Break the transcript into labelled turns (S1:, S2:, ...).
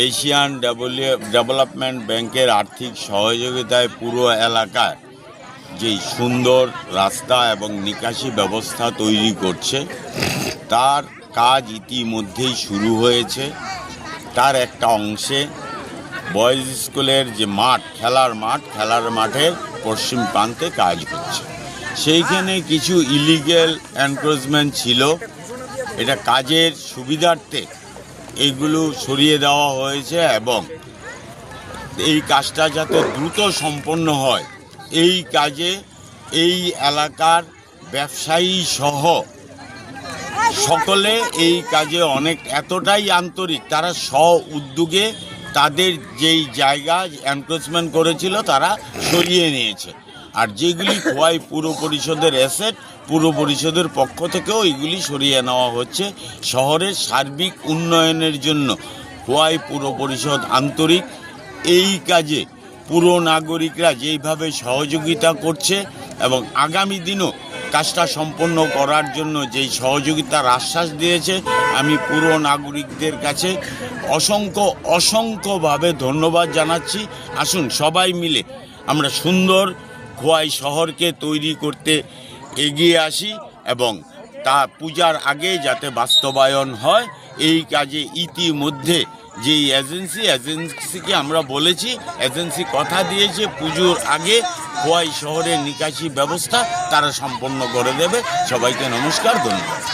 S1: Asian development ব্যাংকের আর্থিক সহযোগিতায় পুরো এলাকায় যেই সুন্দর রাস্তা এবং নিকাশি ব্যবস্থা তৈরি করছে তার কাজ ইতিমধ্যেই শুরু হয়েছে। তার একটা অংশে বয়েজ স্কুলের যে মাঠ, খেলার মাঠের পশ্চিম প্রান্তে কাজ হচ্ছে। সেইখানে কিছু ইলিগ্যাল এনক্রোচমেন্ট ছিল, এটা কাজের সুবিধার্থে এইগুলো সরিয়ে দেওয়া হয়েছে এবং এই কাজটা যাতে দ্রুত সম্পন্ন হয় এই কাজে এই এলাকার ব্যবসায়ী সহ সকলে এই কাজে এতটাই আন্তরিক, তারা উদ্যোগে তাদের যেই জায়গা এনক্রোচমেন্ট করেছিল তারা সরিয়ে নিয়েছে। আর যেগুলি খোয়াই পুর পরিষদের অ্যাসেট, পুর পরিষদের পক্ষ থেকেও এগুলি সরিয়ে নেওয়া হচ্ছে। শহরের সার্বিক উন্নয়নের জন্য খোয়াই পুর পরিষদ আন্তরিক। এই কাজে পুর নাগরিকরা যেইভাবে সহযোগিতা করছে এবং আগামী দিনও কাজটা সম্পন্ন করার জন্য যেই সহযোগিতার আশ্বাস দিয়েছে, আমি পুর নাগরিকদের কাছে অসংখ্যভাবে ধন্যবাদ জানাচ্ছি। আসুন সবাই মিলে আমরা সুন্দর খোয়াই শহরকে তৈরি করতে এগিয়ে আসি এবং তা পূজার আগে যাতে বাস্তবায়ন হয়। এই কাজে ইতিমধ্যে যেই এজেন্সিকে আমরা বলেছি, এজেন্সি কথা দিয়েছে পুজোর আগে খোয়াই শহরের নিকাশি ব্যবস্থা তারা সম্পন্ন করে দেবে। সবাইকে নমস্কার, ধন্যবাদ।